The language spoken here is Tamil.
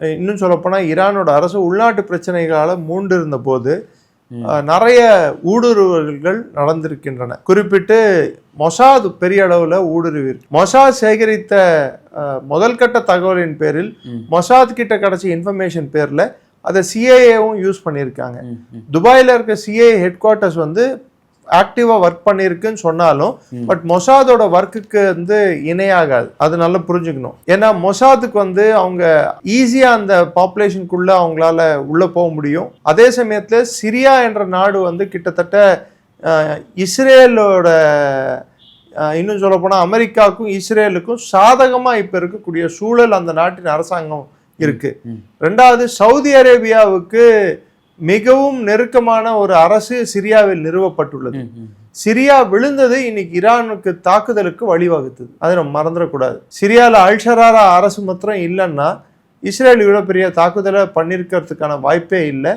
இன்னும் சொல்லப்போனால் ஈரானோட அரசு உள்நாட்டு பிரச்சனைகளால் மூண்டிருந்த போது நிறைய ஊடுருவல்கள் நடந்திருக்கின்றன. குறிப்பிட்டு மொசாத் பெரிய அளவில் ஊடுருவி மொசாத் சேகரித்த முதல் கட்ட தகவலின் பேரில் மொசாத் கிட்ட கிடைச்ச இன்ஃபர்மேஷன் பேரில் அதை சிஏஏவும் யூஸ் பண்ணியிருக்காங்க. துபாயில் இருக்க சிஏஏ ஹெட் குவார்ட்டர்ஸ் ஆக்டிவா ஒர்க் பண்ணியிருக்குன்னு சொன்னாலும் பட் மொசாதோட ஒர்க்குக்கு இணையாகாது. அது நல்லா புரிஞ்சுக்கணும். ஏன்னா மொசாதுக்கு அவங்க ஈஸியா அந்த பாப்புலேஷனுக்குள்ள அவங்களால உள்ள போக முடியும். அதே சமயத்துல சிரியா என்ற நாடு கிட்டத்தட்ட இஸ்ரேலோட இன்னும் சொல்ல போனா அமெரிக்காவுக்கும் இஸ்ரேலுக்கும் சாதகமா இப்ப இருக்கக்கூடிய சூழல் அந்த நாட்டின் அரசாங்கம் இருக்கு. ரெண்டாவது, சவுதி அரேபியாவுக்கு மிகவும் நெருக்கமான ஒரு அரசு சிரியாவில் நிறுவப்பட்டுள்ளது. சிரியா விழுந்தது இன்னைக்கு ஈரானுக்கு தாக்குதலுக்கு வழிவகுத்தது. அதை நம்ம மறந்துடக்கூடாது. சிரியாவில் அல்ஷராரா அரசு மாத்திரம் இல்லைன்னா இஸ்ரேல் இவ்வளவு பெரிய தாக்குதலை பண்ணிருக்கிறதுக்கான வாய்ப்பே இல்லை.